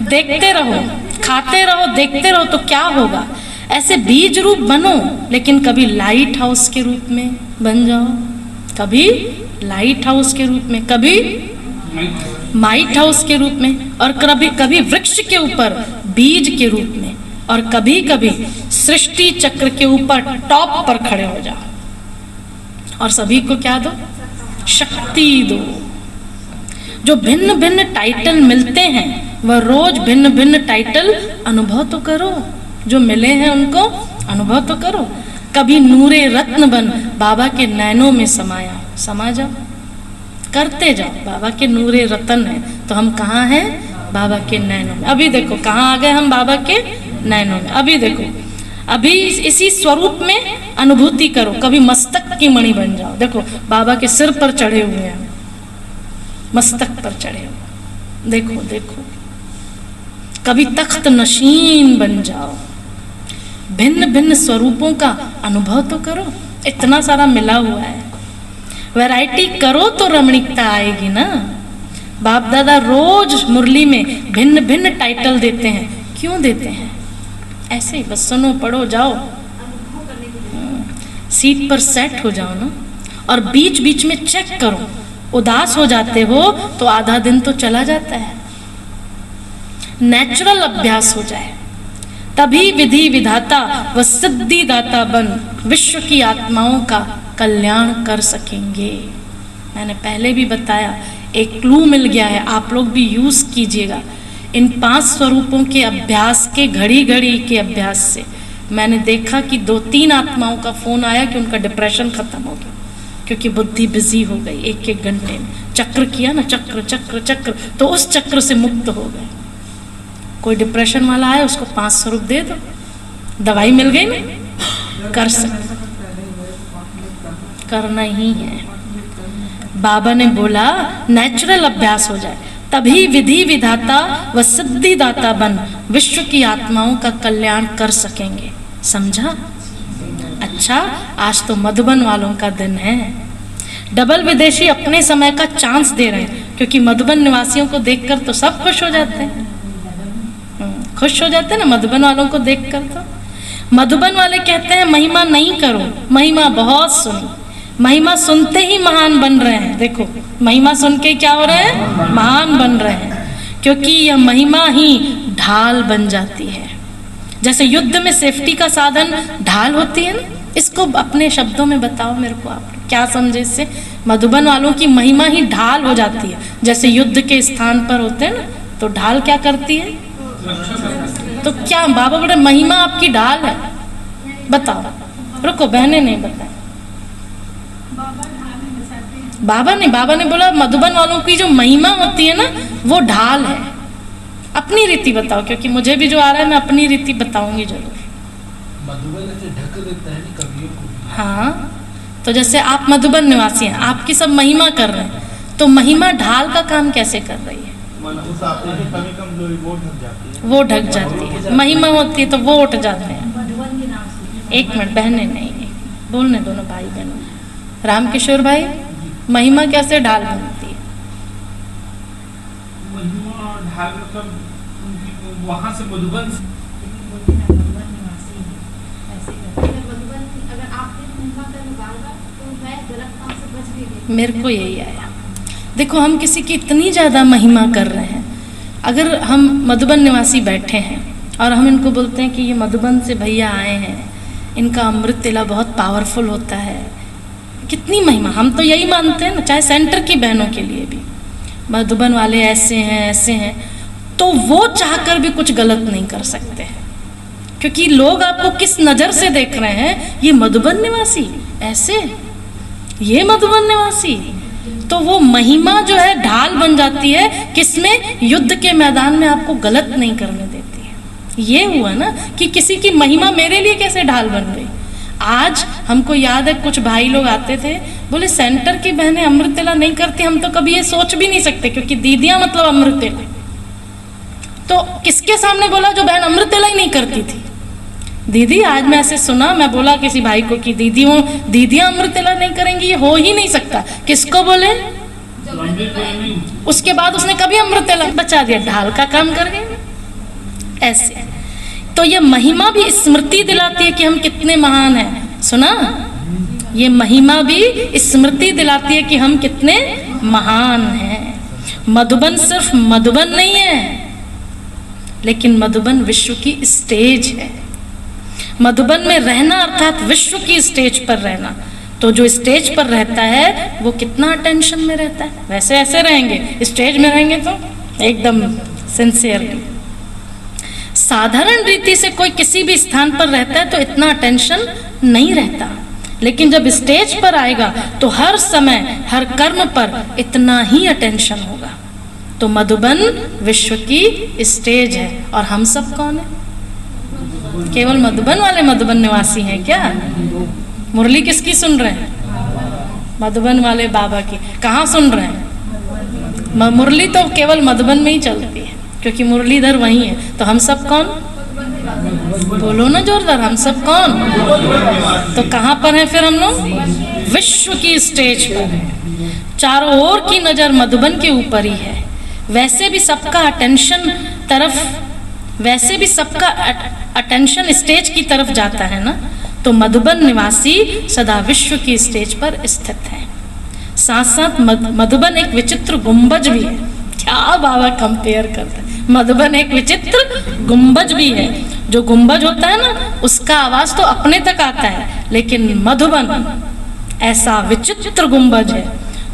देखते रहो, खाते रहो, देखते रहो, तो क्या होगा? ऐसे बीज रूप बनो, लेकिन कभी लाइट हाउस के रूप में बन जाओ, कभी लाइट हाउस के रूप में, कभी माइट हाउस के रूप में, और कभी कभी वृक्ष के ऊपर बीज के रूप में, और कभी कभी सृष्टि चक्र के ऊपर टॉप पर खड़े हो जाओ। और सभी को क्या दो? शक्ति दो। जो भिन्न भिन्न टाइटल मिलते हैं वह रोज भिन्न भिन्न टाइटल अनुभव तो करो। जो मिले हैं उनको अनुभव तो करो। कभी नूरे रत्न बन बाबा के नैनों में समा जाओ, करते जाओ। बाबा के नूरे रत्न हैं, तो हम कहाँ हैं? बाबा के नैनों में। अभी देखो कहाँ आ गए हम? बाबा के नैनों में। अभी देखो, अभी इसी स्वरूप में अनुभूति करो। कभी मस्तक की मणि बन जाओ। देखो बाबा के सिर पर चढ़े हुए हैं, मस्तक पर चढ़े हुए, देखो देखो। कभी तख्त नशीन बन जाओ। भिन्न भिन्न स्वरूपों का अनुभव तो करो। इतना सारा मिला हुआ है, वैरायटी करो तो रमणीकता आएगी ना। बाप दादा रोज मुरली में भिन्न भिन्न टाइटल देते हैं। क्यों देते हैं? ऐसे ही बस सुनो, पढ़ो, जाओ, सीट पर सेट हो जाओ ना। और बीच बीच में चेक करो। उदास हो जाते हो तो आधा दिन तो चला जाता है। नेचुरल अभ्यास हो जाए, तभी विधि विधाता व सिद्धि दाता बन विश्व की आत्माओं का कल्याण कर सकेंगे। मैंने पहले भी बताया, एक क्लू मिल गया है, आप लोग भी यूज कीजिएगा। इन 5 स्वरूपों के अभ्यास के, घड़ी घड़ी के अभ्यास से मैंने देखा कि 2-3 आत्माओं का फोन आया कि उनका डिप्रेशन खत्म हो गया, क्योंकि बुद्धि बिजी हो गई। 1-1 घंटे में चक्र किया ना, चक्र चक्र चक्र, तो उस चक्र से मुक्त हो गए। कोई डिप्रेशन वाला आया, उसको 5 स्वरूप दे दो, दवाई मिल गई ना, कर सकते, करना ही है। बाबा ने बोला नेचुरल अभ्यास हो जाए, तभी विधि विधाता व सिद्धि दाता बन विश्व की आत्माओं का कल्याण कर सकेंगे। समझा? अच्छा, आज तो मधुबन वालों का दिन है। डबल विदेशी अपने समय का चांस दे रहे हैं, क्योंकि मधुबन निवासियों को देखकर तो सब खुश हो जाते हैं। खुश हो जाते हैं ना मधुबन वालों को देखकर। तो मधुबन वाले कहते हैं महिमा नहीं करो, महिमा बहुत सुनो। महिमा सुनते ही महान बन रहे हैं। देखो, महिमा सुन के क्या हो रहे हैं? महान बन रहे हैं, क्योंकि यह महिमा ही ढाल बन जाती है। जैसे युद्ध में सेफ्टी का साधन ढाल होती है ना, इसको अपने शब्दों में बताओ मेरे को, आप क्या समझे इससे? मधुबन वालों की महिमा ही ढाल हो जाती है। जैसे युद्ध के स्थान पर होते हैं ना, तो ढाल क्या करती है? तो क्या बाबा बोले महिमा आपकी ढाल है? बताओ। रुको, बहने नहीं बताए। बाबा ने बोला मधुबन वालों की जो महिमा होती है ना, वो ढाल है। अपनी रीति बताओ, क्योंकि मुझे भी जो आ रहा है मैं अपनी रीति बताऊंगी जरूर। मधुबन ऐसे ढक देता है ना कवियों को। हाँ, तो जैसे आप मधुबन निवासी हैं, आपकी सब महिमा कर रहे हैं, तो महिमा ढाल का काम कैसे कर रही है? वो ढक जाती है। महिमा होती है तो वो उठ जाते हैं। एक मिनट, बहने नहीं बोलने दोनों भाई बहनों। रामकिशोर भाई, महिमा कैसे ढाल बनती है? महिमा ढाल मतलब वहाँ से मधुबन मेरे को यही आया। देखो, हम किसी की इतनी ज़्यादा महिमा कर रहे हैं, अगर हम मधुबन निवासी बैठे हैं और हम इनको बोलते हैं कि ये मधुबन से भैया आए हैं, इनका अमृत तिला बहुत पावरफुल होता है, कितनी महिमा, हम तो यही मानते हैं ना। चाहे सेंटर की बहनों के लिए भी मधुबन वाले ऐसे हैं, तो वो चाहकर भी कुछ गलत नहीं कर सकते हैं, क्योंकि लोग आपको किस नज़र से देख रहे हैं? ये मधुबन निवासी ऐसे, ये मधुबन निवासी। तो वो महिमा जो है ढाल बन जाती है, किसमें? युद्ध के मैदान में आपको गलत नहीं करने देती है। ये हुआ ना कि किसी की महिमा मेरे लिए कैसे ढाल बन गई। आज हमको याद है कुछ भाई लोग आते थे, बोले सेंटर की बहनें अमृत तिला नहीं करती, हम तो कभी ये सोच भी नहीं सकते, क्योंकि दीदियां मतलब अमृत तिला। तो किसके सामने बोला? जो बहन अमृत तिला ही नहीं करती थी। दीदी, आज मैं ऐसे सुना, मैं बोला किसी भाई को कि दीदियां अमृत तिला नहीं करेंगी, ये हो ही नहीं सकता। किसको बोले? उसके बाद उसने कभी अमृत तिला बचा दिया, ढाल का काम कर गए ऐसे। तो ये महिमा भी स्मृति दिलाती है कि हम कितने महान हैं। सुना, ये महिमा भी स्मृति दिलाती है कि हम कितने महान हैं। मधुबन सिर्फ मधुबन नहीं है, लेकिन मधुबन विश्व की स्टेज है। मधुबन में रहना अर्थात विश्व की स्टेज पर रहना। तो जो स्टेज पर रहता है वो कितना अटेंशन में रहता है। वैसे ऐसे रहेंगे, स्टेज में रहेंगे तो एकदम सिंसियरली। साधारण रीति से कोई किसी भी स्थान पर रहता है तो इतना अटेंशन नहीं रहता, लेकिन जब स्टेज पर आएगा तो हर समय हर कर्म पर इतना ही अटेंशन होगा। तो मधुबन विश्व की स्टेज है, और हम सब कौन है? केवल मधुबन वाले मधुबन निवासी हैं क्या? मुरली किसकी सुन रहे हैं? मधुबन वाले बाबा की। कहाँ सुन रहे हैं? मुरली तो केवल मधुबन में ही चलती है, क्योंकि मुरलीधर वही है। तो हम सब कौन? बोलो ना जोरदार, हम सब कौन? तो कहाँ पर हैं फिर हम लोग? विश्व की स्टेज पर हैं। चारों ओर की नजर मधुबन के ऊपर ही है। वैसे भी सबका अटेंशन स्टेज की तरफ जाता है ना, तो मधुबन निवासी सदा विश्व की स्टेज पर स्थित है। साथ साथ मधुबन एक विचित्र गुंबज भी है। क्या बाबा कंपेयर करते हैं। मधुबन एक विचित्र गुंबज भी है। जो गुंबज होता है ना, उसका आवाज तो अपने तक आता है, लेकिन मधुबन ऐसा विचित्र गुंबज है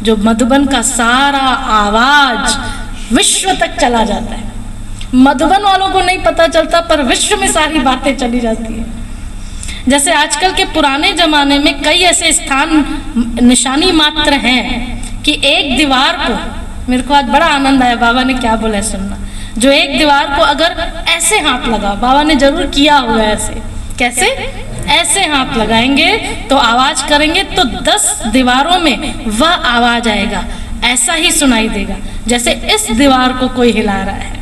जो मधुबन का सारा आवाज विश्व तक चला जाता है। मधुबन वालों को नहीं पता चलता, पर विश्व में सारी बातें चली जाती है। जैसे आजकल के पुराने जमाने में कई ऐसे स्थान निशानी मात्र हैं कि एक दीवार को, मेरे को आज बड़ा आनंद आया, बाबा ने क्या बोला है सुनना। जो एक दीवार को अगर ऐसे हाथ लगा, बाबा ने जरूर किया हुआ ऐसे, कैसे? ऐसे हाथ लगाएंगे तो आवाज करेंगे तो 10 दीवारों में वह आवाज आएगा, ऐसा ही सुनाई देगा जैसे इस दीवार को कोई हिला रहा है,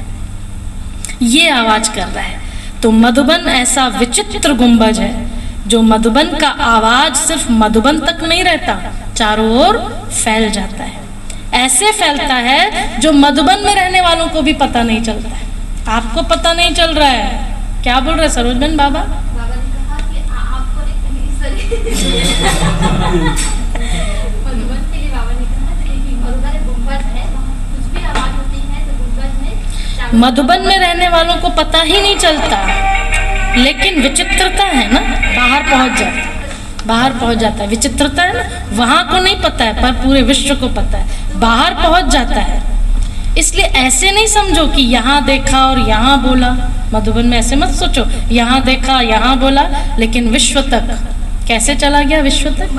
ये आवाज कर रहा है। तो मधुबन ऐसा विचित्र गुंबज है जो मधुबन का आवाज सिर्फ मधुबन तक नहीं रहता, चारों ओर फैल जाता है। ऐसे फैलता है जो मधुबन में रहने वालों को भी पता नहीं चलता है। आपको पता नहीं चल रहा है। क्या बोल रहे सरोजबेन बाबा? बाबा ने कहा कि आपको मधुबन के लिए बाबा ने कहा कि मधुबन गुंबज है, कुछ भी आवाज होती है तो गुंबज में मधुबन में रहने वालों को पता ही नहीं चलता, लेकिन विचित्रता है ना, बाहर पहुंच जाता। बाहर पहुंच जाता है। विचित्रता है ना, वहां को नहीं पता है पर पूरे विश्व को पता है, बाहर पहुंच जाता है। इसलिए ऐसे नहीं समझो कि यहाँ देखा और यहाँ बोला, मधुबन में ऐसे मत सोचो यहाँ देखा यहाँ बोला, लेकिन विश्व तक कैसे चला गया, विश्व तक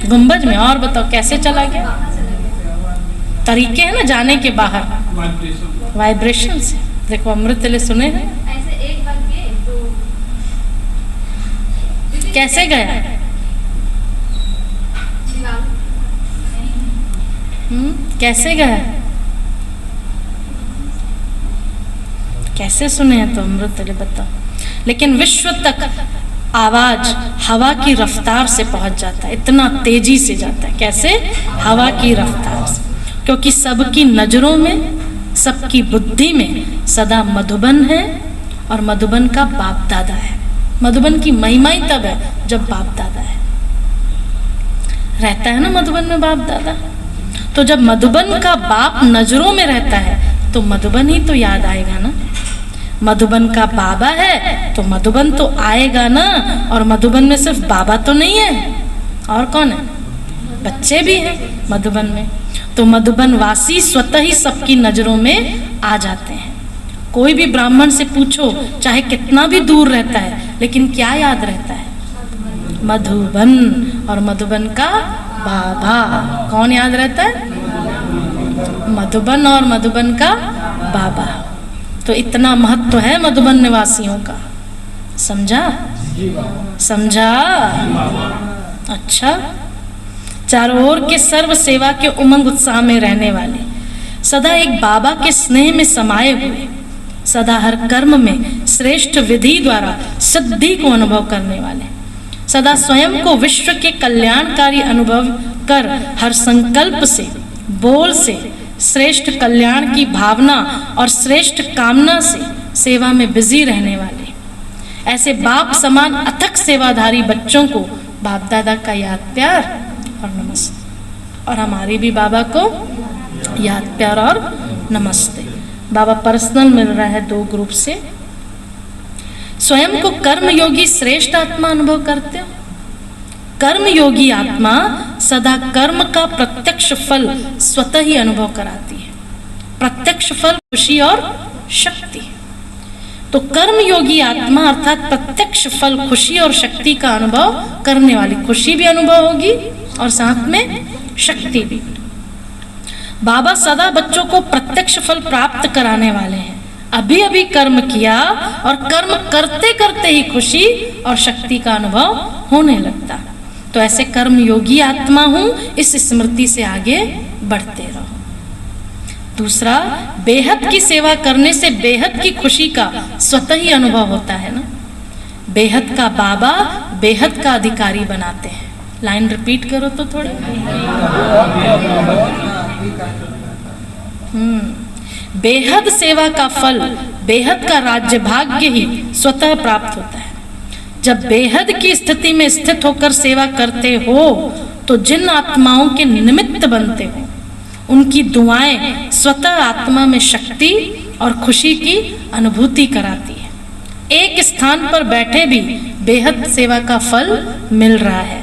गुंबज में। और बताओ कैसे चला गया, बाहर चला गया। तरीके हैं ना जाने के बाहर, वाइब्रेशन। वाइब्रेशन से। देखो अमृत ले सुने हैं, ऐसे एक बार गए तो कैसे गया, दीवार कैसे गया, कैसे सुने हैं तो अमृत ले बताओ। लेकिन विश्व तक आवाज हवा की रफ्तार से पहुंच जाता है, इतना तेजी से जाता है। कैसे, हवा की रफ्तार से। क्योंकि सबकी नजरों में, सबकी बुद्धि में सदा मधुबन है और मधुबन का बाप दादा है। मधुबन की महिमा ही तब है जब बाप दादा है, रहता है ना मधुबन में बाप दादा। तो जब मधुबन का बाप नजरों में रहता है तो मधुबन ही तो याद आएगा ना। मधुबन का बाबा है तो मधुबन तो आएगा ना। और मधुबन में सिर्फ बाबा तो नहीं है, और कौन है, बच्चे भी हैं मधुबन में। तो मधुबन वासी स्वतः ही सबकी नजरों में आ जाते हैं। कोई भी ब्राह्मण से पूछो, चाहे कितना भी दूर रहता है, लेकिन क्या याद रहता है, मधुबन और मधुबन का बाबा। कौन याद रहता है, मधुबन और मधुबन का बाबा। तो इतना महत्व है मधुबन निवासियों का, समझा, समझा। अच्छा, चारों ओर के सर्व सेवा के उमंग उत्साह में रहने वाले, सदा एक बाबा के स्नेह में समाये हुए, सदा हर कर्म में श्रेष्ठ विधि द्वारा सिद्धि को अनुभव करने वाले, सदा स्वयं को विश्व के कल्याणकारी अनुभव कर हर संकल्प से, बोल से श्रेष्ठ कल्याण की भावना और श्रेष्ठ कामना से सेवा में बिजी रहने वाले, ऐसे बाप समान अथक सेवाधारी बच्चों को बाप दादा का याद प्यार और नमस्ते। और हमारी भी बाबा को याद प्यार और नमस्ते। बाबा पर्सनल मिल रहा है 2 ग्रुप से। स्वयं को कर्मयोगी श्रेष्ठ आत्मा अनुभव करते हो। कर्मयोगी आत्मा सदा कर्म का प्रत्यक्ष फल स्वतः ही अनुभव कराती है। प्रत्यक्ष फल खुशी और शक्ति। तो कर्मयोगी आत्मा अर्थात प्रत्यक्ष फल खुशी और शक्ति का अनुभव करने वाली, खुशी भी अनुभव होगी और साथ में शक्ति भी। बाबा सदा बच्चों को प्रत्यक्ष फल प्राप्त कराने वाले हैं। अभी अभी कर्म किया और कर्म करते करते ही खुशी और शक्ति का अनुभव होने लगता। तो ऐसे कर्म योगी आत्मा हूं, इस स्मृति से आगे बढ़ते रहो। दूसरा, बेहद की सेवा करने से बेहद की खुशी का स्वतः ही अनुभव होता है ना। बेहद का बाबा बेहद का अधिकारी बनाते हैं। लाइन रिपीट करो तो थोड़े। बेहद सेवा का फल, बेहद का राज्य भाग्य ही स्वतः प्राप्त होता है। जब बेहद की स्थिति में स्थित होकर सेवा करते हो तो जिन आत्माओं के निमित्त बनते हो उनकी दुआएं स्वतः आत्मा में शक्ति और खुशी की अनुभूति कराती है। एक स्थान पर बैठे भी बेहद सेवा का फल मिल रहा है।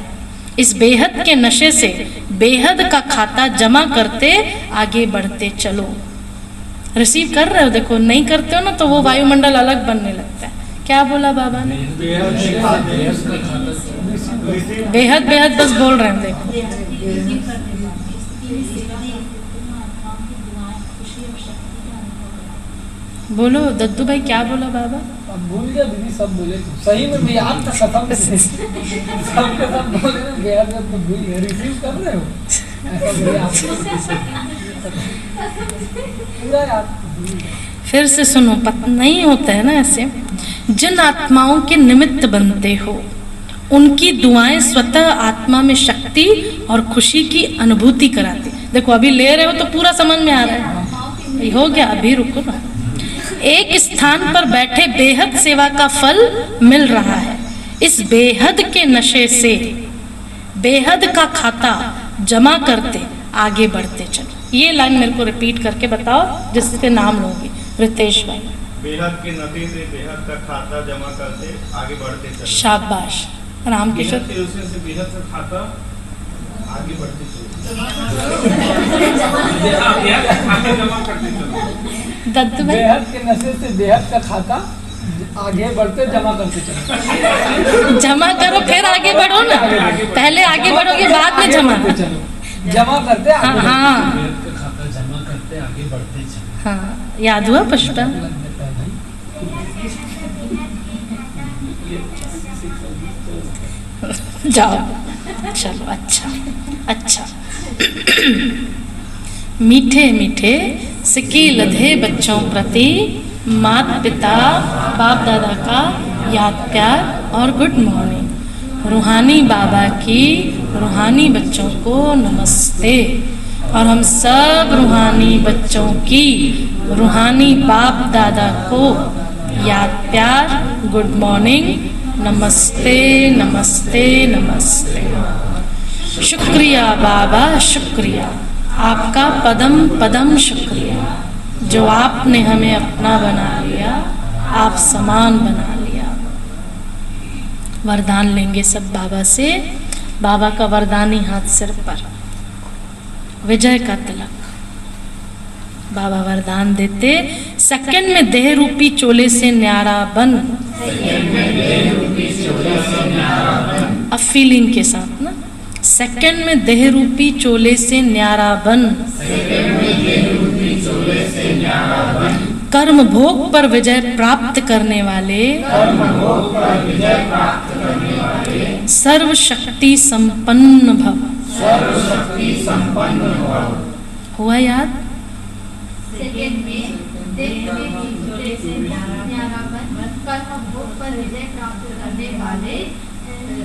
इस बेहद के नशे से बेहद का खाता जमा करते आगे बढ़ते चलो। रिसीव कर रहे हो, देखो नहीं करते हो ना तो वो वायुमंडल अलग बनने लगता है। क्या बोला बाबा ने, बेहद बेहद बस बोल रहे हैं। देखो बोलो दद्दू भाई, क्या बोला बाबा? अब भूल गया दीदी, सब बोले सही में मैं याद था खत्म सबके सब बोले ना बेहद तो भूल गए। रिसीव कर रहे हो पूरा याद। फिर से सुनो, नहीं होता है ना ऐसे। जिन आत्माओं के निमित्त बनते हो उनकी दुआएं स्वतः आत्मा में शक्ति और खुशी की अनुभूति कराती। देखो अभी ले रहे हो तो पूरा समझ में आ रहा है। हो गया, अभी रुको ना। एक स्थान पर बैठे बेहद सेवा का फल मिल रहा है। इस बेहद के नशे से बेहद का खाता जमा करते आगे बढ़ते चलो। ये लाइन मेरे को रिपीट करके बताओ जिससे नाम लोगे। रितेश भाई, बेहद के नशे से बेहद का खाता जमा करते आगे बढ़ते चलो। शाबाश। रामकिशोर बेहद से बेहद से खाता आगे बढ़ते चलो। हाँ, बेहद से खाता जमा करते चलो। दत्तू भाई बेहद के नशे से बेहद का खाता आगे बढ़ते जमा करते चलो। जमा करो फिर आगे बढ़ो ना, पहले आगे बढ़ोगे बाद में जमा। करते चलो, जमा करते हाँ आगे हाँ बेहद का खाता जमा करते आगे बढ़ते चलो। हाँ, याद हुआ पुष्पा? जाओ, चलो, अच्छा अच्छा। मीठे मीठे सिक्के लधे बच्चों प्रति माता पिता बाप दादा का याद प्यार और गुड मॉर्निंग। रूहानी बाबा की रूहानी बच्चों को नमस्ते। और हम सब रूहानी बच्चों की रूहानी बाप दादा को याद प्यार गुड मॉर्निंग, नमस्ते नमस्ते नमस्ते। शुक्रिया बाबा, शुक्रिया आपका पदम पदम शुक्रिया, जो आपने हमें अपना बना लिया, आप समान बना लिया। वरदान लेंगे सब बाबा से। बाबा का वरदानी हाथ सिर पर, विजय का तिलक। बाबा वरदान देते, सेकंड में देह रूपी चोले से न्यारा बन। अब फीलिंग के साथ ना, सेकंड में देह रूपी चोले से न्यारा बन। कर्म भोग पर विजय प्राप्त करने वाले सर्व शक्ति संपन्न भव। हुआ याद? सेकंड में देह में चोले से न्यारापन, कर्म भोग पर विजय प्राप्त करने वाले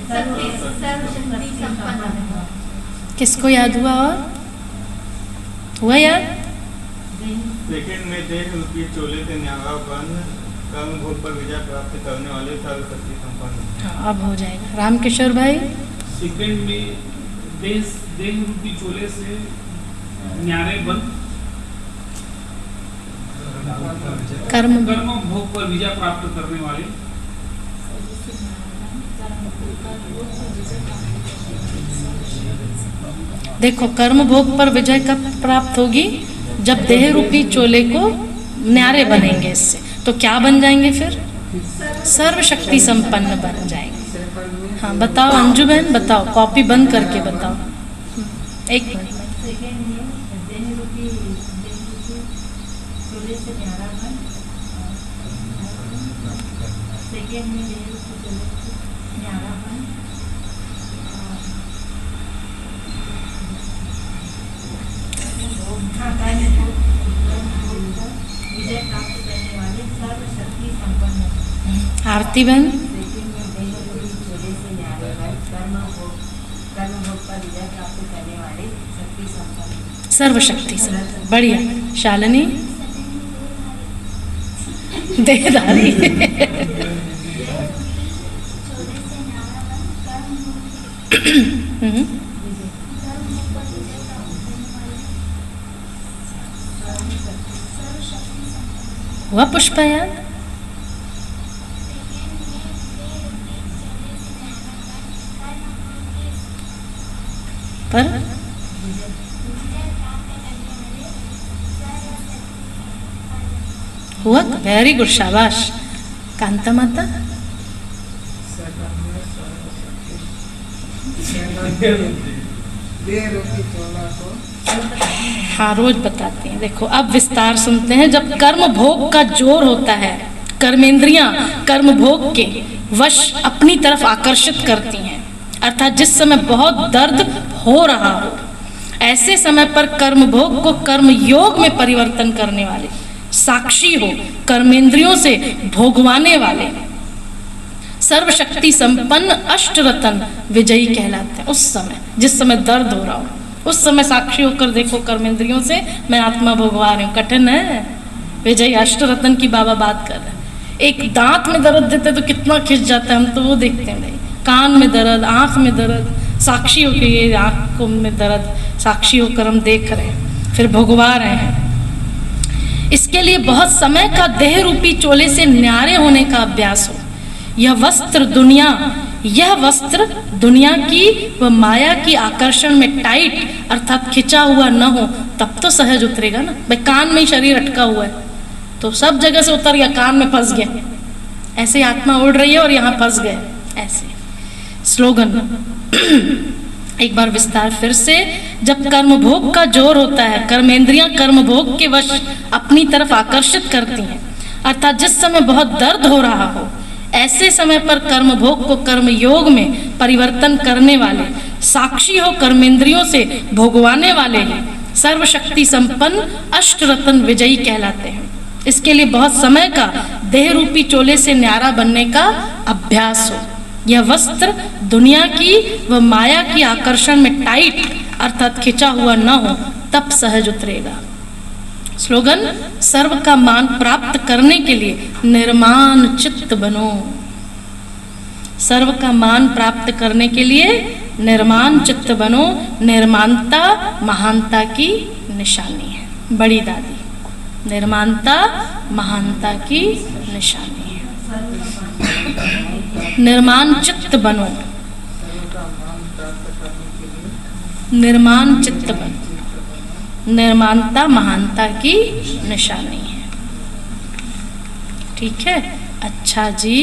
सर्वशक्ति संपन्न भव। किसको याद हुआ? और हुआ याद? सेकंड में देह रूपी चोले से न्यारा बन, कर्म भोग पर विजय प्राप्त करने वाले सर्वशक्ति संपन्न। हाँ, अब हो जाएगा। रामकिशोर भाई, सेकंड में देह रूपी चोले से न्यारे बन, कर्म भोग पर विजय प्राप्त करने वाले देखो, कर्म भोग पर विजय कब प्राप्त होगी? जब देह रूपी चोले को न्यारे बनेंगे इससे, तो क्या बन जाएंगे फिर? सर्वशक्ति संपन्न बन जाएंगे। हाँ बताओ अंजू बहन, बताओ, कॉपी बंद करके बताओ। एक मिनट। सेकंड में देह रूपी चोले से न्यारापन, सेकंड में देह रूपी चोले से न्यारापन, विजय प्राप्त करने वाले सर्वशक्ति संपन्न। आरती बहन, सेकंड में देह रूपी चोले से न्यारापन, कर्म भोग पर विजय प्राप्त करने वाले शक्ति संपन्न। सर्वशक्ति संपन्न। बढ़िया। शालिनी, देहधारी। हुआ पुष्पा याद? पर हुआ? वेरी गुड, शाबाश। कांता माता, हाँ रोज बताते हैं। देखो अब विस्तार सुनते हैं। जब कर्म भोग का जोर होता है, कर्मेंद्रियां कर्म भोग के वश अपनी तरफ आकर्षित करती हैं, अर्थात जिस समय बहुत दर्द हो रहा हो, ऐसे समय पर कर्म भोग को कर्म योग में परिवर्तन करने वाले, साक्षी हो, कर्मेंद्रियों से भोगवाने वाले, सर्वशक्ति संपन्न अष्टरतन विजयी कहलाते हैं। उस समय जिस समय दर्द हो रहा हो, उस समय साक्षी होकर देखो कर्मेंद्रियों से मैं आत्मा भोगवा रही हूँ। कठिन है। विजयी अष्टरतन की बाबा बात कर रहे हैं। एक दांत में दर्द देते तो कितना खिंच जाता है, हम तो वो देखते नहीं। कान में दर्द, आंख में दर्द, साक्षी होकर ये आंखों में दर्द, साक्षी होकर हम देख रहे हैं, फिर भोगवा रहे हैं। इसके लिए बहुत समय का देह रूपी चोले से न्यारे होने का अभ्यास हो। यह वस्त्र दुनिया यह वस्त्र दुनिया की व माया की आकर्षण में टाइट अर्थात खिंचा हुआ न हो तब तो सहज उतरेगा ना। भाई कान में ही शरीर अटका हुआ है तो सब जगह से उतर गया, कान में फंस गया, ऐसे आत्मा उड़ रही है और यहाँ फंस गए। ऐसे स्लोगन एक बार विस्तार फिर से। जब कर्म भोग का जोर होता है, कर्मेंद्रियां कर्म भोग के वश अपनी तरफ आकर्षित करती हैं, अर्थात जिस समय बहुत दर्द हो रहा हो, ऐसे समय पर कर्म भोग को कर्म योग में परिवर्तन करने वाले, साक्षी हो कर्मेंद्रियों से भोगवाने वाले ही सर्वशक्ति संपन्न अष्टरत्न विजयी कहलाते हैं। इसके लिए बहुत समय का देह रूपी चोले से न्यारा बनने का अभ्यास हो। यह वस्त्र दुनिया की व माया की आकर्षण में टाइट अर्थात खिंचा हुआ न हो तब सहज उतरेगा। स्लोगन सर्व का मान प्राप्त करने के लिए निर्माण चित्त बनो। सर्व का मान प्राप्त करने के लिए निर्माण चित्त बनो। निर्माणता महानता की निशानी है। बड़ी दादी, निर्माणता महानता की निशानी है। निर्माण चित्त बनो, निर्माण चित्त बनो। निर्माणता महानता की निशानी है। ठीक है, अच्छा जी।